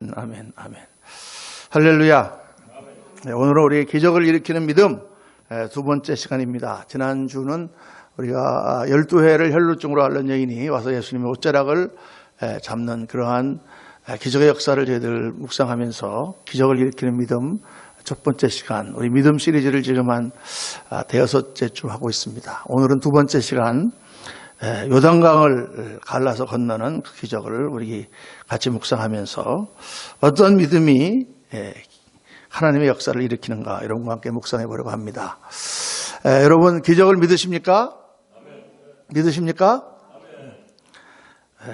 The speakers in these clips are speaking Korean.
아멘, 아멘. 할렐루야. 네, 오늘은 우리 기적을 일으키는 믿음 두 번째 시간입니다. 지난주는 우리가 12회를 혈루증으로 앓는 여인이 와서 예수님의 옷자락을 잡는 그러한 기적의 역사를 저희들 묵상하면서 기적을 일으키는 믿음 첫 번째 시간, 우리 믿음 시리즈를 지금 한 대여섯째 주 하고 있습니다. 오늘은 두 번째 시간, 요단강을 갈라서 건너는 그 기적을 우리 같이 묵상하면서 어떤 믿음이 하나님의 역사를 일으키는가 이런 것과 함께 묵상해 보려고 합니다. 여러분 기적을 믿으십니까? 아멘. 믿으십니까?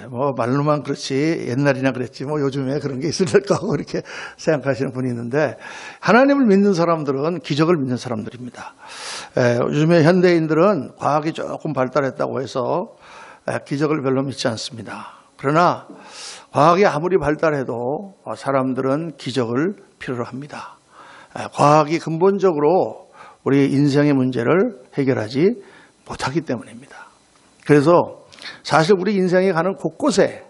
뭐 말로만 그렇지 옛날이나 그랬지 뭐 요즘에 그런 게 있을까 하고 이렇게 생각하시는 분이 있는데, 하나님을 믿는 사람들은 기적을 믿는 사람들입니다. 요즘에 현대인들은 과학이 조금 발달했다고 해서 기적을 별로 믿지 않습니다. 그러나 과학이 아무리 발달해도 사람들은 기적을 필요로 합니다. 과학이 근본적으로 우리 인생의 문제를 해결하지 못하기 때문입니다. 그래서 사실 우리 인생에 가는 곳곳에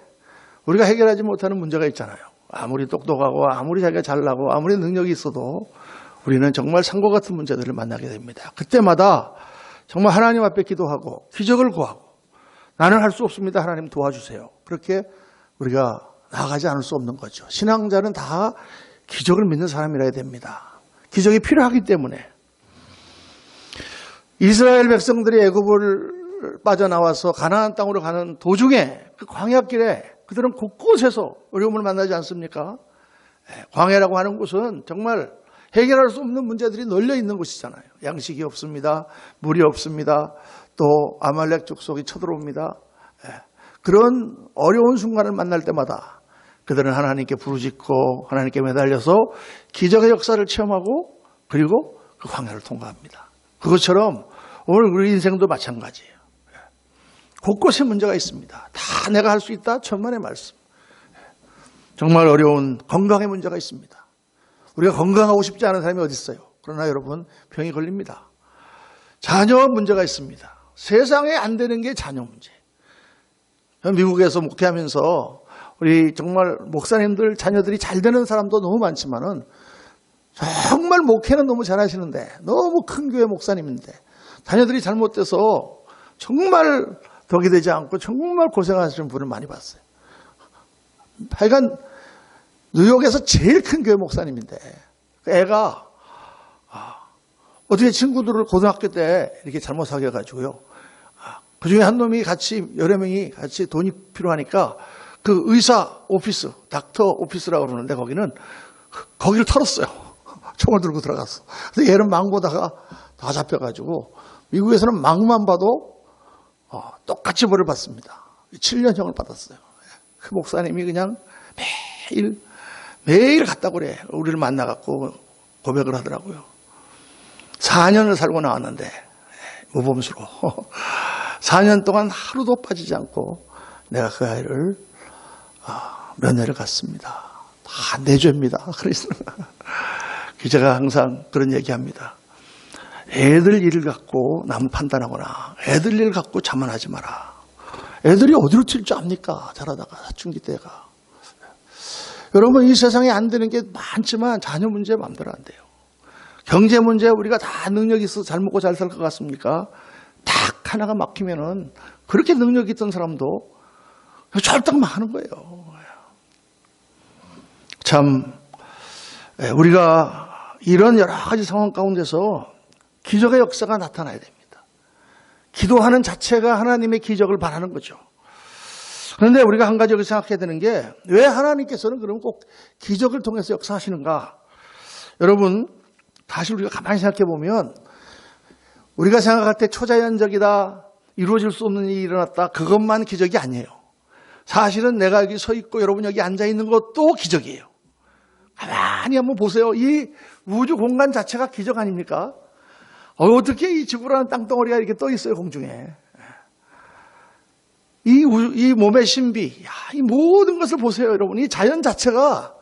우리가 해결하지 못하는 문제가 있잖아요. 아무리 똑똑하고 아무리 자기가 잘나고 아무리 능력이 있어도 우리는 정말 산과 같은 문제들을 만나게 됩니다. 그때마다 정말 하나님 앞에 기도하고 기적을 구하고 나는 할 수 없습니다. 하나님 도와주세요. 그렇게 우리가 나아가지 않을 수 없는 거죠. 신앙자는 다 기적을 믿는 사람이라야 됩니다. 기적이 필요하기 때문에. 이스라엘 백성들이 애굽을 빠져나와서 가나안 땅으로 가는 도중에 그 광야길에 그들은 곳곳에서 어려움을 만나지 않습니까? 광야라고 하는 곳은 정말 해결할 수 없는 문제들이 널려 있는 곳이잖아요. 양식이 없습니다. 물이 없습니다. 또 아말렉 족속이 쳐들어옵니다. 그런 어려운 순간을 만날 때마다 그들은 하나님께 부르짖고 하나님께 매달려서 기적의 역사를 체험하고 그리고 그 광야를 통과합니다. 그것처럼 오늘 우리 인생도 마찬가지예요. 곳곳에 문제가 있습니다. 다 내가 할 수 있다? 천만의 말씀. 정말 어려운 건강의 문제가 있습니다. 우리가 건강하고 싶지 않은 사람이 어디 있어요? 그러나 여러분 병이 걸립니다. 자녀 문제가 있습니다. 세상에 안 되는 게 자녀 문제. 미국에서 목회하면서 우리 정말 목사님들 자녀들이 잘 되는 사람도 너무 많지만은 정말 목회는 너무 잘하시는데 너무 큰 교회 목사님인데 자녀들이 잘못돼서 정말 덕이 되지 않고 정말 고생하시는 분을 많이 봤어요. 하여간 뉴욕에서 제일 큰 교회 목사님인데 애가 어떻게 친구들을 고등학교 때 이렇게 잘못 사귀어가지고요. 그중에 한 놈이 같이 여러 명이 같이 돈이 필요하니까 그 의사 오피스, 닥터 오피스라고 그러는데 거기를 털었어요. 총을 들고 들어갔어. 근데 얘는 망 보다가 다 잡혀가지고 미국에서는 망만 봐도 똑같이 벌을 받습니다. 7년형을 받았어요. 그 목사님이 그냥 매일 갔다고 그래. 우리를 만나갖고 고백을 하더라고요. 4년을 살고 나왔는데 모범수로 4년 동안 하루도 빠지지 않고 내가 그 아이를 면회를 갔습니다. 다 내 죄입니다. 그래서 제가 항상 그런 얘기합니다. 애들 일을 갖고 남 판단하거나 애들 일 갖고 자만하지 마라. 애들이 어디로 튈 줄 압니까? 자라다가 사춘기 때가. 여러분 이 세상에 안 되는 게 많지만 자녀 문제 마음대로 안 돼요. 경제 문제 우리가 다 능력이 있어서 잘 먹고 잘 살 것 같습니까? 딱 하나가 막히면은 그렇게 능력이 있던 사람도 절딱 망하는 거예요. 참 우리가 이런 여러 가지 상황 가운데서 기적의 역사가 나타나야 됩니다. 기도하는 자체가 하나님의 기적을 바라는 거죠. 그런데 우리가 한 가지 여기 생각해야 되는 게 왜 하나님께서는 그럼 꼭 기적을 통해서 역사하시는가? 여러분 다시 우리가 가만히 생각해 보면 우리가 생각할 때 초자연적이다, 이루어질 수 없는 일이 일어났다, 그것만 기적이 아니에요. 사실은 내가 여기 서 있고 여러분 여기 앉아 있는 것도 기적이에요. 가만히 한번 보세요. 이 우주 공간 자체가 기적 아닙니까? 어떻게 이 지구라는 땅덩어리가 이렇게 떠 있어요, 공중에. 이 몸의 신비, 이 모든 것을 보세요, 여러분. 이 자연 자체가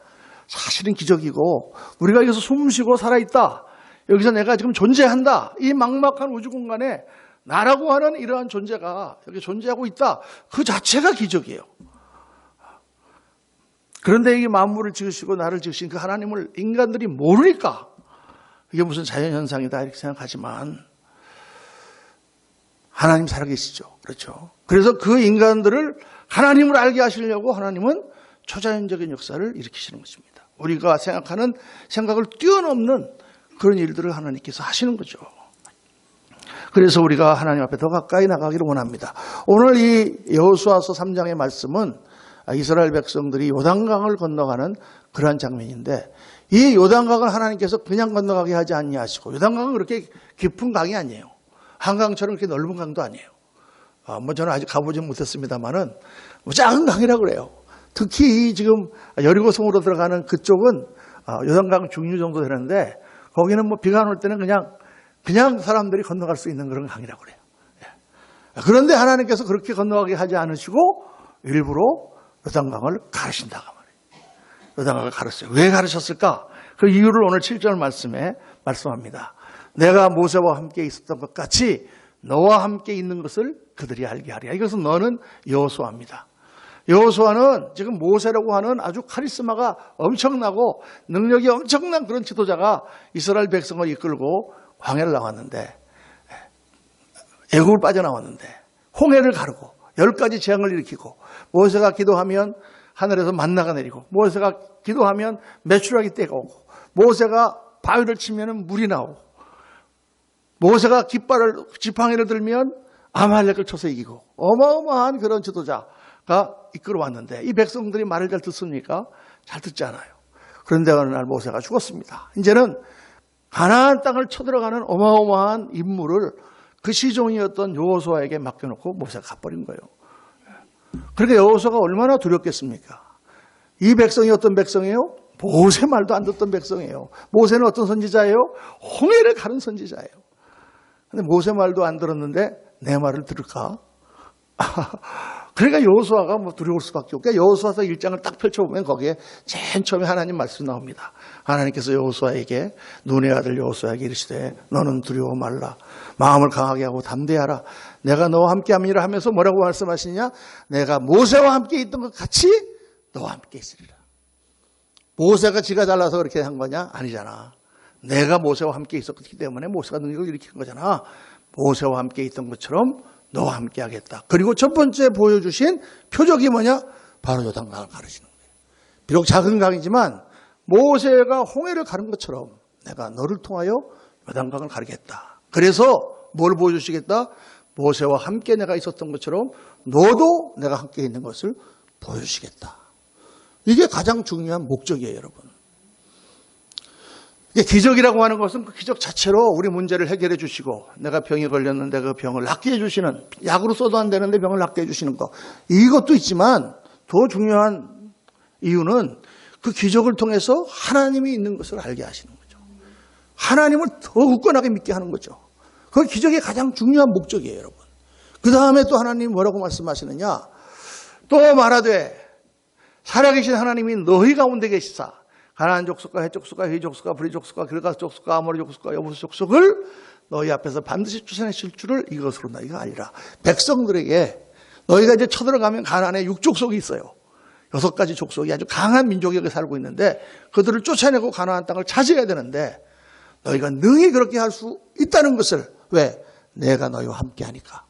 사실은 기적이고, 우리가 여기서 숨 쉬고 살아있다. 여기서 내가 지금 존재한다. 이 막막한 우주 공간에 나라고 하는 이러한 존재가 여기 존재하고 있다. 그 자체가 기적이에요. 그런데 이 만물을 지으시고 나를 지으신 그 하나님을 인간들이 모르니까 이게 무슨 자연현상이다 이렇게 생각하지만 하나님 살아계시죠. 그렇죠. 그래서 그 인간들을 하나님을 알게 하시려고 하나님은 초자연적인 역사를 일으키시는 것입니다. 우리가 생각하는 생각을 뛰어넘는 그런 일들을 하나님께서 하시는 거죠. 그래서 우리가 하나님 앞에 더 가까이 나가기를 원합니다. 오늘 이 여호수아서 3장의 말씀은 이스라엘 백성들이 요단강을 건너가는 그러한 장면인데 이 요단강을 하나님께서 그냥 건너가게 하지 아니하시고 요단강은 그렇게 깊은 강이 아니에요. 한강처럼 그렇게 넓은 강도 아니에요. 저는 아직 가보지 못했습니다만은 작은 강이라고 그래요. 특히 지금 여리고성으로 들어가는 그쪽은 요단강 중류 정도 되는데 거기는 비가 안 올 때는 그냥 사람들이 건너갈 수 있는 그런 강이라고 그래요. 그런데 하나님께서 그렇게 건너가게 하지 않으시고 일부러 요단강을 가르신다고 말해요. 요단강을 가르쳤어요. 왜 가르쳤을까? 그 이유를 오늘 7절 말씀에 말씀합니다. 내가 모세와 함께 있었던 것 같이 너와 함께 있는 것을 그들이 알게 하리라. 이것은 너는 여호수아입니다. 여호수아는 지금 모세라고 하는 아주 카리스마가 엄청나고 능력이 엄청난 그런 지도자가 이스라엘 백성을 이끌고 광야를 나왔는데 애굽을 빠져나왔는데 홍해를 가르고 10가지 재앙을 일으키고 모세가 기도하면 하늘에서 만나가 내리고 모세가 기도하면 메추라기 떼가 오고 모세가 바위를 치면 물이 나오고 모세가 지팡이를 들면 아말렉을 쳐서 이기고 어마어마한 그런 지도자가 이끌어왔는데 이 백성들이 말을 잘 듣습니까? 잘 듣지 않아요. 그런데 어느 날 모세가 죽었습니다. 이제는 가나안 땅을 쳐들어가는 어마어마한 임무를 그 시종이었던 여호수아에게 맡겨놓고 모세가 가버린 거예요. 그러니까 여호수아가 얼마나 두렵겠습니까? 이 백성이 어떤 백성이에요? 모세 말도 안 듣던 백성이에요. 모세는 어떤 선지자예요? 홍해를 가른 선지자예요. 근데 모세 말도 안 들었는데 내 말을 들을까? 그러니까 여호수아가 두려울 수밖에 없고 여호수아서 1장을 딱 펼쳐보면 거기에 제일 처음에 하나님 말씀이 나옵니다. 하나님께서 여호수아에게 눈의 아들 여호수아에게 이르시되 너는 두려워 말라. 마음을 강하게 하고 담대하라. 내가 너와 함께함이라 하면서 뭐라고 말씀하시냐? 내가 모세와 함께 있던 것 같이 너와 함께 있으리라. 모세가 지가 잘나서 그렇게 한 거냐? 아니잖아. 내가 모세와 함께 있었기 때문에 모세가 능력을 일으킨 거잖아. 모세와 함께 있던 것처럼 너와 함께 하겠다. 그리고 첫 번째 보여주신 표적이 뭐냐? 바로 요단강을 가르치는 거예요. 비록 작은 강이지만 모세가 홍해를 가른 것처럼 내가 너를 통하여 요단강을 가르겠다. 그래서 뭘 보여주시겠다? 모세와 함께 내가 있었던 것처럼 너도 내가 함께 있는 것을 보여주시겠다. 이게 가장 중요한 목적이에요, 여러분. 기적이라고 하는 것은 그 기적 자체로 우리 문제를 해결해 주시고 내가 병이 걸렸는데 그 병을 낫게 해주시는 약으로 써도 안 되는데 병을 낫게 해주시는 거 이것도 있지만 더 중요한 이유는 그 기적을 통해서 하나님이 있는 것을 알게 하시는 거죠. 하나님을 더 굳건하게 믿게 하는 거죠. 그 기적의 가장 중요한 목적이에요, 여러분. 그 다음에 또 하나님이 뭐라고 말씀하시느냐? 또 말하되 살아계신 하나님이 너희 가운데 계시사 가나안 족속과 헷 족속과 휘 족속과 브리 족속과 길가스 족속과 아모리 족속과 여부스 족속을 너희 앞에서 반드시 쫓아내실 줄을 이것으로 너희가 알리라. 백성들에게 너희가 이제 쳐들어가면 가나안에 6족속이 있어요. 6가지 족속이 아주 강한 민족이 여기 살고 있는데 그들을 쫓아내고 가나안 땅을 차지해야 되는데 너희가 능히 그렇게 할 수 있다는 것을 왜? 내가 너희와 함께 하니까.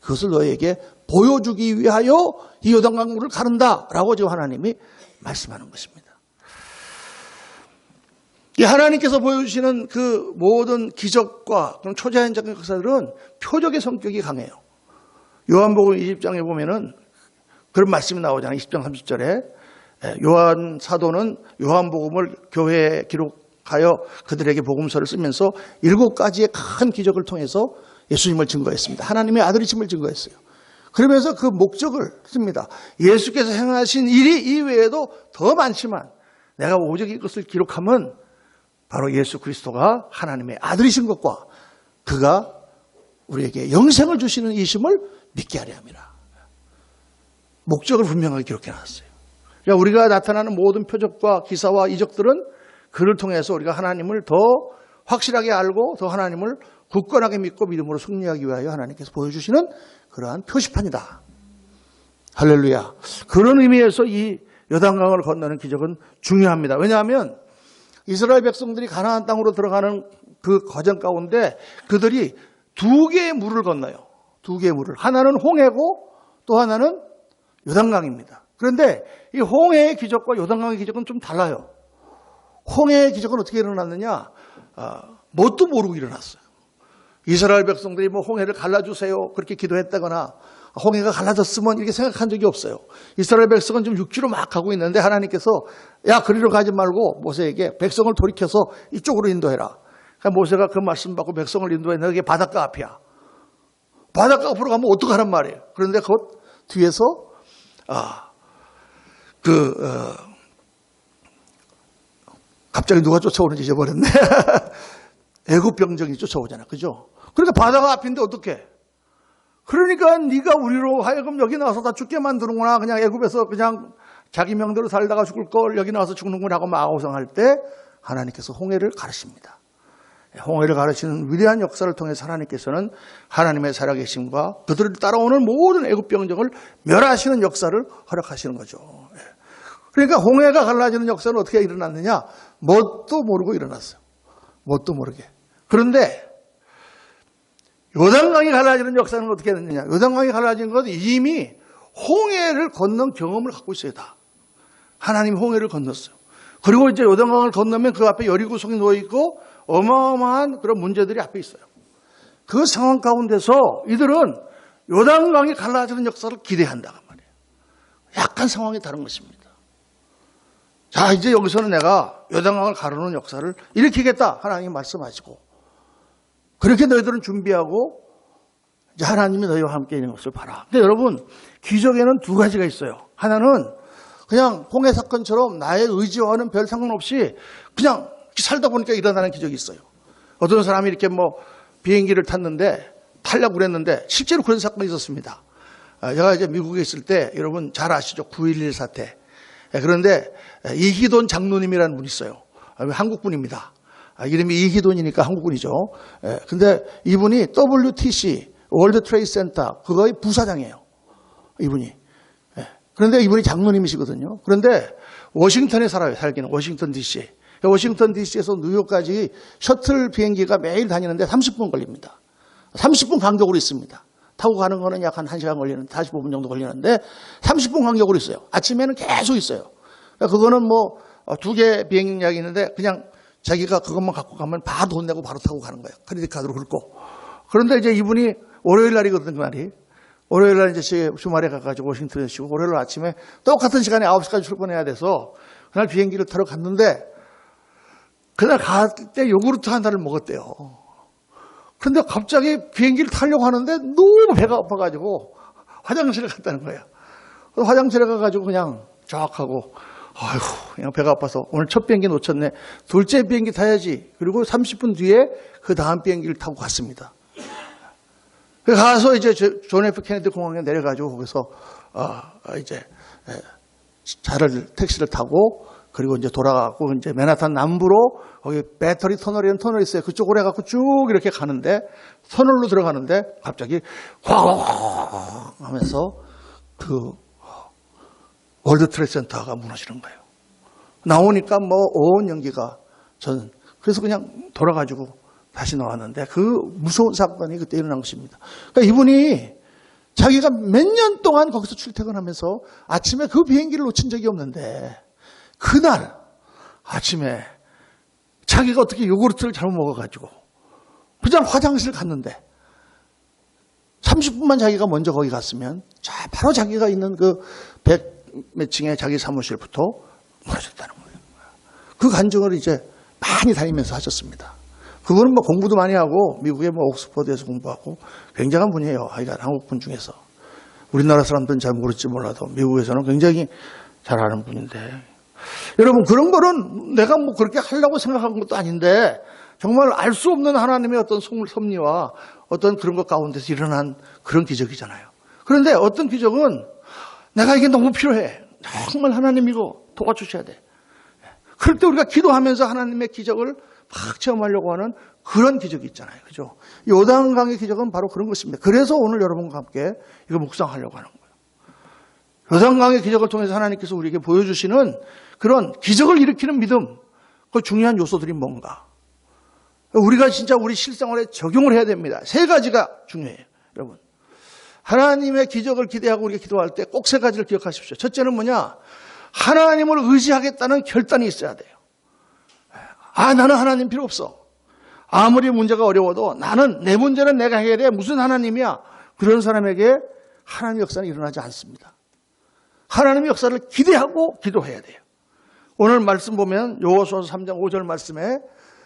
그것을 너희에게 보여주기 위하여 이 요단강물을 가른다라고 지금 하나님이 말씀하는 것입니다. 이 하나님께서 보여주시는 그 모든 기적과 그런 초자연적인 역사들은 표적의 성격이 강해요. 요한복음 20장에 보면은 그런 말씀이 나오잖아요. 20장 30절에 요한 사도는 요한복음을 교회에 기록하여 그들에게 복음서를 쓰면서 7가지의 큰 기적을 통해서 예수님을 증거했습니다. 하나님의 아들이심을 증거했어요. 그러면서 그 목적을 씁니다. 예수께서 행하신 일이 이외에도 더 많지만 내가 오직 이것을 기록하면 바로 예수 그리스도가 하나님의 아들이신 것과 그가 우리에게 영생을 주시는 이심을 믿게 하려 함이라. 목적을 분명하게 기록해 놨어요. 그러니까 우리가 나타나는 모든 표적과 기사와 이적들은 그를 통해서 우리가 하나님을 더 확실하게 알고 더 하나님을 굳건하게 믿고 믿음으로 승리하기 위하여 하나님께서 보여주시는 그러한 표시판이다. 할렐루야. 그런 의미에서 이 요단강을 건너는 기적은 중요합니다. 왜냐하면 이스라엘 백성들이 가나안 땅으로 들어가는 그 과정 가운데 그들이 두 개의 물을 건너요. 두 개의 물을. 하나는 홍해고 또 하나는 요단강입니다. 그런데 이 홍해의 기적과 요단강의 기적은 좀 달라요. 홍해의 기적은 어떻게 일어났느냐? 뭣도 모르고 일어났어요. 이스라엘 백성들이 뭐 홍해를 갈라주세요 그렇게 기도했다거나 홍해가 갈라졌으면 이렇게 생각한 적이 없어요. 이스라엘 백성은 좀 육지로 막 가고 있는데 하나님께서 야 그리로 가지 말고 모세에게 백성을 돌이켜서 이쪽으로 인도해라. 그러니까 모세가 그 말씀 받고 백성을 인도했는데 그게 바닷가 앞이야. 바닷가 앞으로 가면 어떡하란 말이에요. 그런데 곧 뒤에서 갑자기 누가 쫓아오는지 잊어버렸네. 애굽 병정이 쫓아오잖아. 그죠? 그러니까 바다가 앞인데 어떡해? 그러니까 네가 우리로 하여금 여기 나와서 다 죽게 만드는구나. 그냥 애굽에서 그냥 자기 명대로 살다가 죽을 걸 여기 나와서 죽는구나 하고 마오성할 때 하나님께서 홍해를 가르칩니다. 홍해를 가르치는 위대한 역사를 통해서 하나님께서는 하나님의 살아계심과 그들을 따라오는 모든 애굽 병정을 멸하시는 역사를 허락하시는 거죠. 그러니까 홍해가 갈라지는 역사는 어떻게 일어났느냐? 뭣도 모르고 일어났어요. 뭣도 모르게. 그런데 요단강이 갈라지는 역사는 어떻게 됐느냐? 요단강이 갈라진 것은 이미 홍해를 건넌 경험을 갖고 있어야 다. 하나님이 홍해를 건넜어요. 그리고 이제 요단강을 건너면 그 앞에 여리고성이 놓여있고 어마어마한 그런 문제들이 앞에 있어요. 그 상황 가운데서 이들은 요단강이 갈라지는 역사를 기대한다고 말이에요. 약간 상황이 다른 것입니다. 자, 이제 여기서는 내가 요단강을 가르는 역사를 일으키겠다. 하나님이 말씀하시고. 그렇게 너희들은 준비하고 이제 하나님이 너희와 함께 있는 것을 봐라. 근데 여러분, 기적에는 두 가지가 있어요. 하나는 그냥 홍해 사건처럼 나의 의지와는 별 상관없이 그냥 살다 보니까 일어나는 기적이 있어요. 어떤 사람이 이렇게 뭐 비행기를 탔는데 타려고 그랬는데 실제로 그런 사건이 있었습니다. 제가 이제 미국에 있을 때 여러분 잘 아시죠? 9.11 사태. 그런데 이희돈 장로님이라는 분이 있어요. 한국분입니다. 이름이 이희돈이니까 한국분이죠. 근데 이분이 WTC, 월드 트레이드 센터, 그거의 부사장이에요. 이분이. 그런데 이분이 장로님이시거든요. 그런데 워싱턴에 살아요. 살기는 워싱턴 DC. 워싱턴 DC에서 뉴욕까지 셔틀 비행기가 매일 다니는데 30분 걸립니다. 30분 간격으로 있습니다. 타고 가는 거는 약 한 1시간 걸리는, 45분 정도 걸리는데 30분 간격으로 있어요. 아침에는 계속 있어요. 그거는 뭐 2개 비행약이 있는데 그냥 자기가 그것만 갖고 가면 바로 돈 내고 바로 타고 가는 거예요. 크레딧 카드로 긁고. 그런데 이제 이분이 월요일 날이거든요, 그날이. 월요일 날 이제 주말에 가가지고 워싱턴에 쉬고 월요일 아침에 똑같은 시간에 9시까지 출근해야 돼서 그날 비행기를 타러 갔는데 그날 갈 때 요구르트 한 달을 먹었대요. 그런데 갑자기 비행기를 타려고 하는데 너무 배가 아파가지고 화장실에 갔다는 거예요. 화장실에 가가지고 그냥 쫙 하고 아이고 그냥 배가 아파서 오늘 첫 비행기 놓쳤네. 둘째 비행기 타야지. 그리고 30분 뒤에 그 다음 비행기를 타고 갔습니다. 가서 이제 존 F 케네디 공항에 내려가지고 거기서 이제 택시를 타고 그리고 이제 돌아가고 이제 맨하탄 남부로 거기 배터리 터널이라는 터널이 있어요. 그쪽으로 해갖고 쭉 이렇게 가는데 터널로 들어가는데 갑자기 확 하면서 그 월드 트레이드 센터가 무너지는 거예요. 나오니까 뭐 온 연기가 저는 그래서 그냥 돌아가지고 다시 나왔는데 그 무서운 사건이 그때 일어난 것입니다. 그러니까 이분이 자기가 몇 년 동안 거기서 출퇴근하면서 아침에 그 비행기를 놓친 적이 없는데 그날 아침에 자기가 어떻게 요구르트를 잘못 먹어가지고 그냥 화장실 갔는데 30분만 자기가 먼저 거기 갔으면 자 바로 자기가 있는 그 100몇 층의 자기 사무실부터 무너졌다는 거예요. 그 간증을 이제 많이 다니면서 하셨습니다. 그분은 뭐 공부도 많이 하고 미국의 뭐 옥스퍼드에서 공부하고 굉장한 분이에요. 하여간 한국분 중에서. 우리나라 사람들은 잘 모를지 몰라도 미국에서는 굉장히 잘 아는 분인데 여러분 그런 거는 내가 뭐 그렇게 하려고 생각한 것도 아닌데 정말 알 수 없는 하나님의 어떤 섭리와 어떤 그런 것 가운데서 일어난 그런 기적이잖아요. 그런데 어떤 기적은 내가 이게 너무 필요해. 정말 하나님 이거 도와주셔야 돼. 그럴 때 우리가 기도하면서 하나님의 기적을 막 체험하려고 하는 그런 기적이 있잖아요. 그죠? 요단강의 기적은 바로 그런 것입니다. 그래서 오늘 여러분과 함께 이거 묵상하려고 하는 거예요. 요단강의 기적을 통해서 하나님께서 우리에게 보여주시는 그런 기적을 일으키는 믿음, 그 중요한 요소들이 뭔가. 우리가 진짜 우리 실생활에 적용을 해야 됩니다. 세 가지가 중요해요, 여러분. 하나님의 기적을 기대하고 우리가 기도할 때 꼭 세 가지를 기억하십시오. 첫째는 뭐냐? 하나님을 의지하겠다는 결단이 있어야 돼요. 나는 하나님 필요 없어. 아무리 문제가 어려워도 나는 내 문제는 내가 해결해. 무슨 하나님이야? 그런 사람에게 하나님의 역사는 일어나지 않습니다. 하나님의 역사를 기대하고 기도해야 돼요. 오늘 말씀 보면 여호수아서 3장 5절 말씀에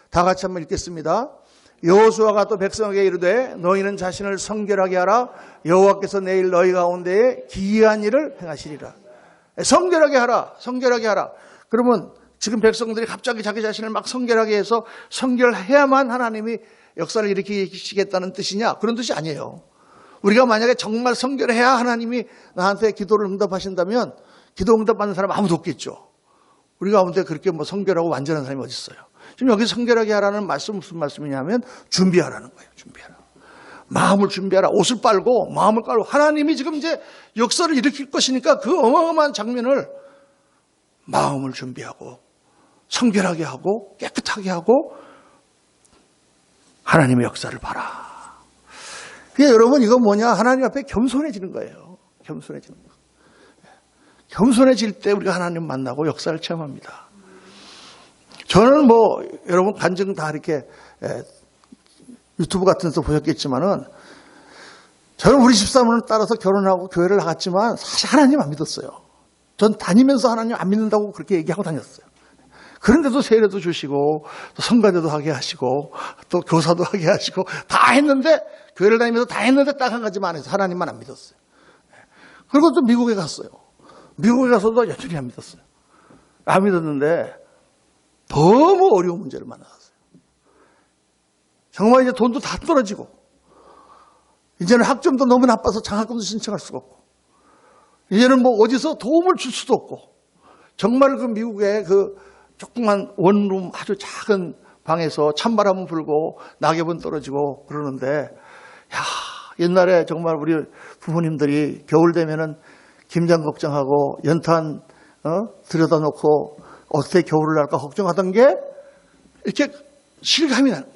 다 같이 한번 읽겠습니다. 여호수아가 또 백성에게 이르되 너희는 자신을 성결하게 하라. 여호와께서 내일 너희 가운데에 기이한 일을 행하시리라. 성결하게 하라. 성결하게 하라. 그러면 지금 백성들이 갑자기 자기 자신을 막 성결하게 해서 성결해야만 하나님이 역사를 일으키시겠다는 뜻이냐? 그런 뜻이 아니에요. 우리가 만약에 정말 성결해야 하나님이 나한테 기도를 응답하신다면 기도 응답받는 사람 아무도 없겠죠. 우리 가운데 그렇게 성결하고 완전한 사람이 어디 있어요? 지금 여기 성결하게 하라는 말씀 무슨 말씀이냐면 준비하라는 거예요. 준비하라. 마음을 준비하라. 옷을 빨고 마음을 깔고 하나님이 지금 이제 역사를 일으킬 것이니까 그 어마어마한 장면을 마음을 준비하고 성결하게 하고 깨끗하게 하고 하나님의 역사를 봐라. 그러니까 여러분 이건 뭐냐? 하나님 앞에 겸손해지는 거예요. 겸손해지는 거. 겸손해질 때 우리가 하나님 만나고 역사를 체험합니다. 저는 여러분 간증 다 이렇게 유튜브 같은 데서 보셨겠지만은 저는 우리 집사람을 따라서 결혼하고 교회를 나갔지만 사실 하나님 안 믿었어요. 전 다니면서 하나님 안 믿는다고 그렇게 얘기하고 다녔어요. 그런데도 세례도 주시고 또 성가대도 하게 하시고 또 교사도 하게 하시고 다 했는데 교회를 다니면서 다 했는데 딱 한 가지만 해서 하나님만 안 믿었어요. 그리고 또 미국에 갔어요. 미국에 가서도 여전히 안 믿었어요. 안 믿었는데 너무 어려운 문제를 만났어요. 정말 이제 돈도 다 떨어지고 이제는 학점도 너무 나빠서 장학금도 신청할 수가 없고 이제는 어디서 도움을 줄 수도 없고 정말 그 미국의 그 조그만 원룸 아주 작은 방에서 찬바람은 불고 낙엽은 떨어지고 그러는데 옛날에 정말 우리 부모님들이 겨울 되면은 김장 걱정하고 연탄 들여다 놓고 어떻게 겨울을 날까 걱정하던 게 이렇게 실감이 나는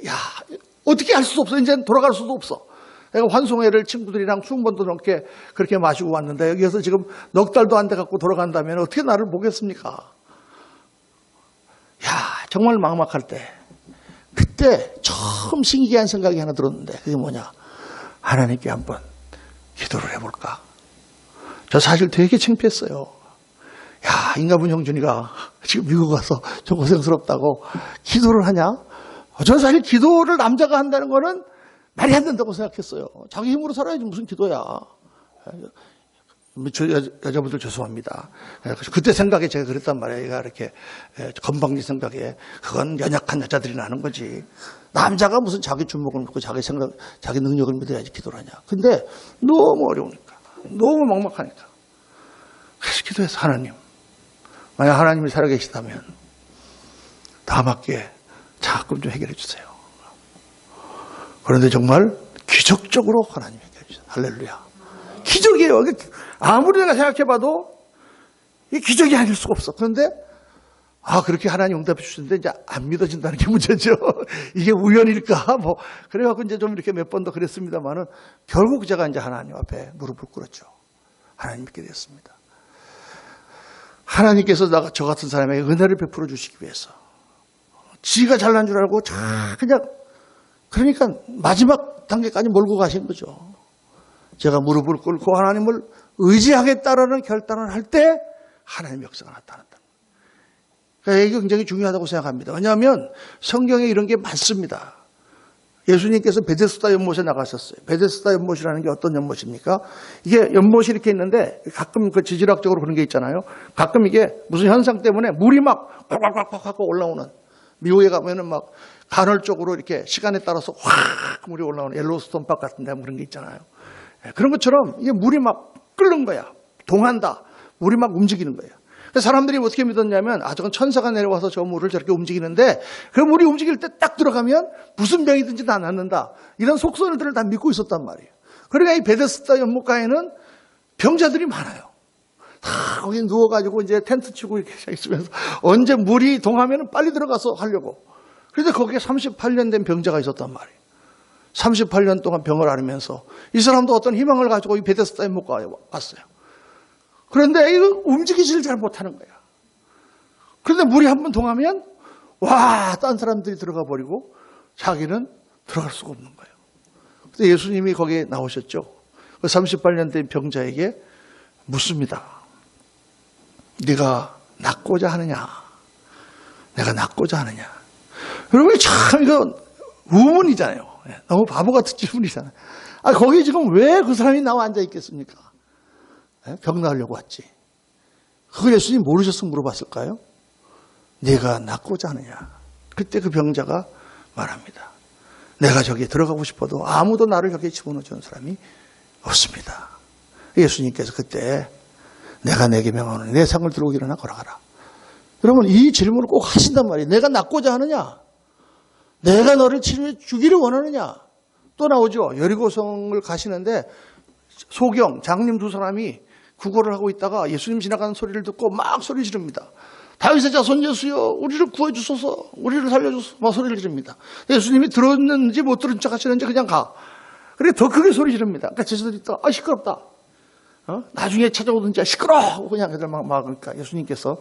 어떻게 할 수도 없어. 이제는 돌아갈 수도 없어. 내가 환송회를 친구들이랑 20번도 넘게 그렇게 마시고 왔는데 여기에서 지금 넉 달도 안 돼 갖고 돌아간다면 어떻게 나를 보겠습니까? 정말 막막할 때 그때 처음 신기한 생각이 하나 들었는데 그게 뭐냐? 하나님께 한번 기도를 해볼까? 저 사실 되게 창피했어요. 인가분 형준이가 지금 미국 가서 좀 고생스럽다고 기도를 하냐? 저는 사실 기도를 남자가 한다는 거는 말이 안 된다고 생각했어요. 자기 힘으로 살아야지 무슨 기도야. 여자분들 죄송합니다. 그때 생각에 제가 그랬단 말이에요. 얘가 이렇게 건방진 생각에 그건 연약한 여자들이 하는 거지. 남자가 무슨 자기 주먹을 믿고 자기 생각, 자기 능력을 믿어야지 기도를 하냐. 근데 너무 어려우니까. 너무 막막하니까. 그래서 기도해서 하나님. 만약 하나님이 살아계시다면 다 맞게 자금 좀 해결해 주세요. 그런데 정말 기적적으로 하나님이 해결해 주세요. 할렐루야. 기적이에요. 아무리 내가 생각해봐도 이 기적이 아닐 수가 없어. 그런데 그렇게 하나님 응답해 주시는데 이제 안 믿어진다는 게 문제죠. 이게 우연일까? 그래갖고 이제 좀 이렇게 몇 번 더 그랬습니다만은 결국 제가 이제 하나님 앞에 무릎을 꿇었죠. 하나님 믿게 됐습니다. 하나님께서 저 같은 사람에게 은혜를 베풀어 주시기 위해서 지가 잘난 줄 알고 그냥 그러니까 마지막 단계까지 몰고 가신 거죠. 제가 무릎을 꿇고 하나님을 의지하겠다라는 결단을 할 때 하나님의 역사가 나타난다. 그러니까 이게 굉장히 중요하다고 생각합니다. 왜냐하면 성경에 이런 게 많습니다. 예수님께서 베데스다 연못에 나가셨어요. 베데스다 연못이라는 게 어떤 연못입니까? 이게 연못이 이렇게 있는데 가끔 그 지질학적으로 그런 게 있잖아요. 가끔 이게 무슨 현상 때문에 물이 막 꽉꽉꽉 하고 올라오는, 미국에 가면은 막 간헐적으로 이렇게 시간에 따라서 확 물이 올라오는 옐로우스톤 박 같은 데 그런 게 있잖아요. 그런 것처럼 이게 물이 막 끓는 거야. 동한다. 물이 막 움직이는 거예요. 그래서 사람들이 어떻게 믿었냐면 저건 천사가 내려와서 저 물을 저렇게 움직이는데 그 물이 움직일 때 딱 들어가면 무슨 병이든지 다 낫는다. 이런 속설들을 다 믿고 있었단 말이에요. 그러니까 이 베데스다 연못가에는 병자들이 많아요. 다 거기 누워가지고 이제 텐트 치고 이렇게 있으면서 언제 물이 동하면 빨리 들어가서 하려고. 그런데 거기에 38년 된 병자가 있었단 말이에요. 38년 동안 병을 앓으면서 이 사람도 어떤 희망을 가지고 이 베데스다에 못 갔어요. 그런데 이거 움직이지를 잘 못하는 거야. 그런데 물이 한번 동하면 와, 딴 사람들이 들어가 버리고 자기는 들어갈 수가 없는 거예요. 그래서 예수님이 거기에 나오셨죠. 그 38년 된 병자에게 묻습니다. 네가 낫고자 하느냐? 내가 낫고자 하느냐? 여러분 참 이거 우문이잖아요. 너무 바보 같은 질문이잖아요. 거기 지금 왜 그 사람이 나와 앉아 있겠습니까? 병 나으려고 왔지. 그걸 예수님 모르셨으면 물어봤을까요? 네가 낫고자 하느냐? 그때 그 병자가 말합니다. 내가 저기 들어가고 싶어도 아무도 나를 저기에 집어넣어주는 사람이 없습니다. 예수님께서 그때 내가 내게 명하노니 내 상을 들고 일어나 걸어가라. 여러분 이 질문을 꼭 하신단 말이에요. 내가 낫고자 하느냐? 내가 너를 치료해 주기를 원하느냐? 또 나오죠. 여리고성을 가시는데 소경, 장님 두 사람이 구걸을 하고 있다가 예수님 지나가는 소리를 듣고 막 소리 지릅니다. 다윗의 자손 예수여 우리를 구해주소서, 우리를 살려주소서 막 소리를 지릅니다. 예수님이 들었는지 못 들은 척 하시는지 그냥 가. 그래 더 크게 소리 지릅니다. 그러니까 제자들이 있다가 시끄럽다. 나중에 찾아오든지 시끄러워 하고 그냥 애들 막 그러니까 예수님께서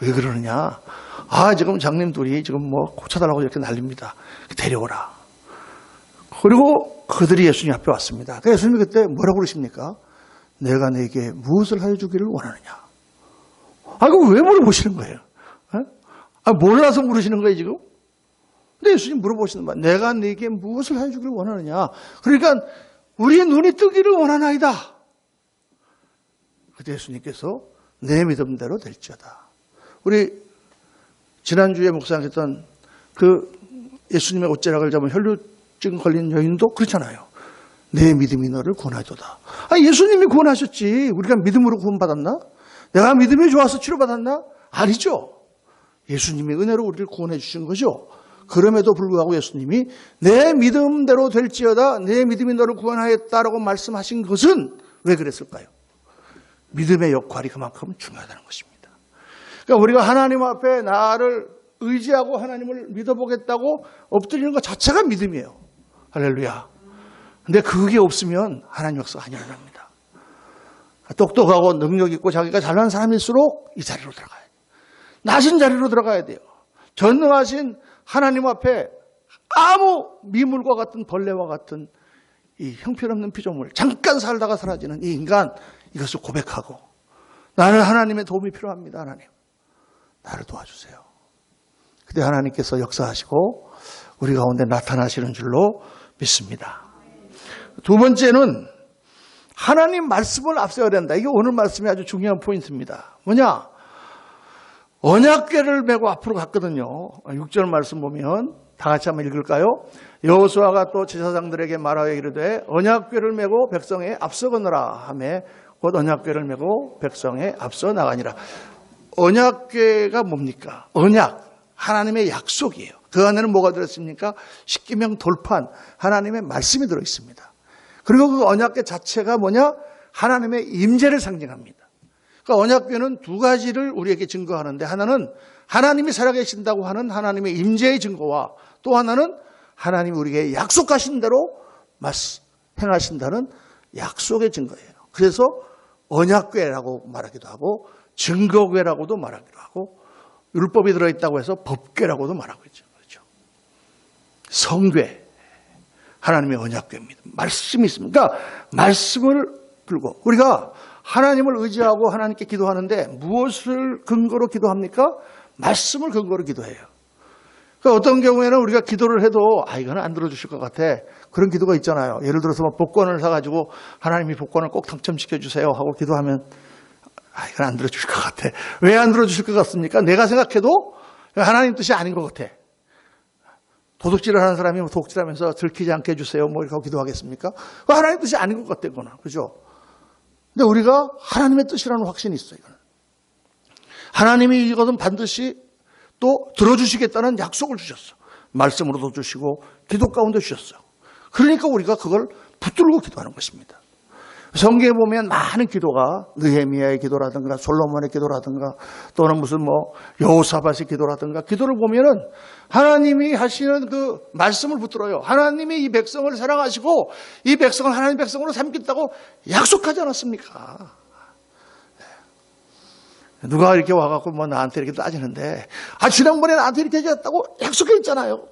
왜 그러느냐? 지금 장님 둘이 지금 뭐 고쳐달라고 이렇게 난립니다. 데려오라. 그리고 그들이 예수님 앞에 왔습니다. 그러니까 예수님이 그때 뭐라고 그러십니까? 내가 내게 무엇을 해주기를 원하느냐? 그거 왜 물어보시는 거예요? 몰라서 물으시는 거예요, 지금? 근데 예수님 물어보시는 말, 내가 네게 무엇을 해주기를 원하느냐? 그러니까 우리의 눈이 뜨기를 원하나이다. 그때 예수님께서 내 믿음대로 될지어다. 우리 지난주에 묵상했던 그 예수님의 옷자락을 잡은 혈루증 걸린 여인도 그렇잖아요. 내 믿음이 너를 구원하도다. 예수님이 구원하셨지. 우리가 믿음으로 구원받았나? 내가 믿음이 좋아서 치료받았나? 아니죠. 예수님이 은혜로 우리를 구원해 주신 거죠. 그럼에도 불구하고 예수님이 내 믿음대로 될지어다. 내 믿음이 너를 구원하였다라고 말씀하신 것은 왜 그랬을까요? 믿음의 역할이 그만큼 중요하다는 것입니다. 그러니까 우리가 하나님 앞에 나를 의지하고 하나님을 믿어보겠다고 엎드리는 것 자체가 믿음이에요. 할렐루야. 근데 그게 없으면 하나님 역사가 안 일어납니다. 똑똑하고 능력 있고 자기가 잘난 사람일수록 이 자리로 들어가야 돼요. 낮은 자리로 들어가야 돼요. 전능하신 하나님 앞에 아무 미물과 같은 벌레와 같은 이 형편없는 피조물, 잠깐 살다가 사라지는 이 인간, 이것을 고백하고 나는 하나님의 도움이 필요합니다. 하나님, 나를 도와주세요. 그때 하나님께서 역사하시고 우리 가운데 나타나시는 줄로 믿습니다. 두 번째는 하나님 말씀을 앞세워야 된다. 이게 오늘 말씀이 아주 중요한 포인트입니다. 뭐냐? 언약궤를 메고 앞으로 갔거든요. 6절 말씀 보면 다 같이 한번 읽을까요? 여호수아가 또 제사장들에게 말하여 이르되 언약궤를 메고 백성에 앞서 거느라 하매 곧 언약궤를 메고 백성에 앞서 나가니라. 언약궤가 뭡니까? 언약, 하나님의 약속이에요. 그 안에는 뭐가 들어있습니까? 십계명 돌판, 하나님의 말씀이 들어있습니다. 그리고 그 언약궤 자체가 뭐냐? 하나님의 임재를 상징합니다. 그러니까 언약궤는 두 가지를 우리에게 증거하는데 하나는 하나님이 살아계신다고 하는 하나님의 임재의 증거와 또 하나는 하나님이 우리에게 약속하신 대로 행하신다는 약속의 증거예요. 그래서 언약궤라고 말하기도 하고 증거궤라고도 말하기도 하고 율법이 들어있다고 해서 법궤라고도 말하고 있죠. 그렇죠? 성궤, 하나님의 언약궤입니다. 말씀이 있습니다. 그러니까 말씀을 들고 우리가 하나님을 의지하고 하나님께 기도하는데 무엇을 근거로 기도합니까? 말씀을 근거로 기도해요. 그러니까 어떤 경우에는 우리가 기도를 해도 이거는 안 들어주실 것 같아. 그런 기도가 있잖아요. 예를 들어서 복권을 사가지고 하나님이 복권을 꼭 당첨시켜 주세요 하고 기도하면 이건 안 들어주실 것 같아. 왜 안 들어주실 것 같습니까? 내가 생각해도 하나님 뜻이 아닌 것 같아. 도둑질을 하는 사람이 도둑질하면서 들키지 않게 해주세요. 뭐 이렇게 하고 기도하겠습니까? 하나님 뜻이 아닌 것 같아, 그거는. 그죠? 근데 우리가 하나님의 뜻이라는 확신이 있어요, 이거는. 하나님이 이것은 반드시 또 들어주시겠다는 약속을 주셨어. 말씀으로도 주시고, 기도 가운데 주셨어. 그러니까 우리가 그걸 붙들고 기도하는 것입니다. 성경에 보면 많은 기도가 느헤미야의 기도라든가 솔로몬의 기도라든가 또는 무슨 여호사밧의 기도라든가 기도를 보면은 하나님이 하시는 그 말씀을 붙들어요. 하나님이 이 백성을 사랑하시고 이 백성을 하나님 백성으로 삼겠다고 약속하지 않았습니까? 누가 이렇게 와갖고 나한테 이렇게 따지는데 지난번에 나한테 이렇게 해줬다고 약속했잖아요.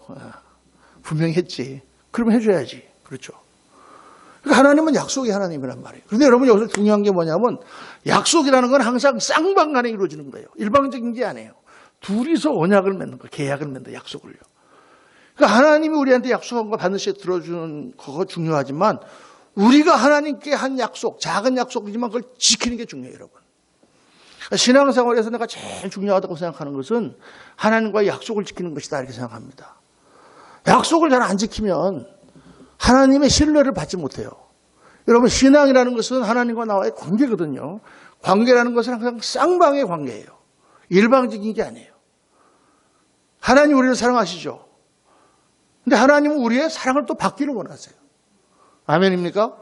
분명히 했지. 그러면 해줘야지. 그렇죠. 그러니까 하나님은 약속의 하나님이란 말이에요. 그런데 여러분 여기서 중요한 게 뭐냐면 약속이라는 건 항상 쌍방간에 이루어지는 거예요. 일방적인 게 아니에요. 둘이서 언약을 맺는 거, 계약을 맺는 약속을요. 그러니까 하나님이 우리한테 약속한 거 반드시 들어주는 거 중요하지만 우리가 하나님께 한 약속, 작은 약속이지만 그걸 지키는 게 중요해요, 여러분. 그러니까 신앙생활에서 내가 제일 중요하다고 생각하는 것은 하나님과의 약속을 지키는 것이다 이렇게 생각합니다. 약속을 잘 안 지키면 하나님의 신뢰를 받지 못해요. 여러분 신앙이라는 것은 하나님과 나와의 관계거든요. 관계라는 것은 항상 쌍방의 관계예요. 일방적인 게 아니에요. 하나님 우리를 사랑하시죠. 근데 하나님은 우리의 사랑을 또 받기를 원하세요. 아멘입니까?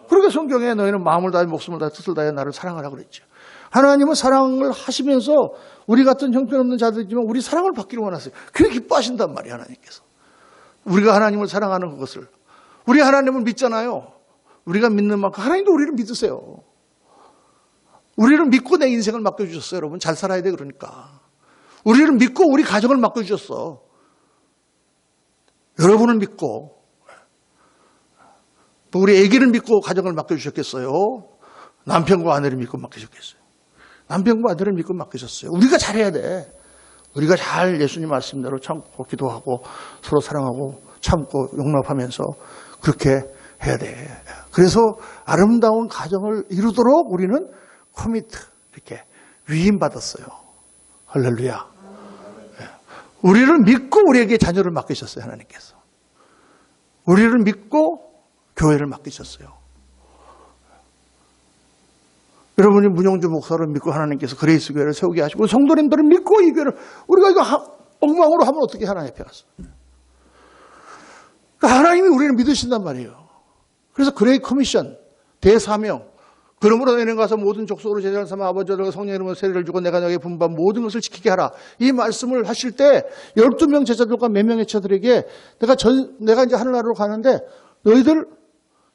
그러니까 성경에 너희는 마음을 다해 목숨을 다해 뜻을 다해 나를 사랑하라고 그랬죠. 하나님은 사랑을 하시면서 우리 같은 형편없는 자들이지만 우리 사랑을 받기를 원하세요. 그게 기뻐하신단 말이에요. 하나님께서. 우리가 하나님을 사랑하는 것을. 우리 하나님을 믿잖아요. 우리가 믿는 만큼 하나님도 우리를 믿으세요. 우리를 믿고 내 인생을 맡겨주셨어요. 여러분 잘 살아야 돼 그러니까. 우리를 믿고 우리 가정을 맡겨주셨어. 여러분을 믿고 또 우리 아기를 믿고 가정을 맡겨주셨겠어요. 남편과 아내를 믿고 맡기셨겠어요. 남편과 아내를 믿고 맡기셨어요. 우리가 잘해야 돼. 우리가 잘 예수님 말씀대로 참고 기도하고 서로 사랑하고 참고 용납하면서 그렇게 해야 돼. 그래서 아름다운 가정을 이루도록 우리는 코미트 이렇게 위임받았어요. 할렐루야. 우리를 믿고 우리에게 자녀를 맡기셨어요. 하나님께서. 우리를 믿고 교회를 맡기셨어요. 여러분이 문영주 목사를 믿고 하나님께서 그레이스 교회를 세우게 하시고 성도님들을 믿고 이 교회를 우리가 이거 엉망으로 하면 어떻게 하나님 앞에 가서. 그러니까 하나님이 우리를 믿으신단 말이에요. 그래서 그레이 커미션, 대사명, 그러므로 너희는 가서 모든 족속으로 제자를 삼아 아버지와 성령의 이름으로 세례를 주고 내가 너에게 분부한 모든 것을 지키게 하라. 이 말씀을 하실 때 12명 제자들과 몇 명의 제자들에게 내가 이제 하늘나라로 가는데 너희들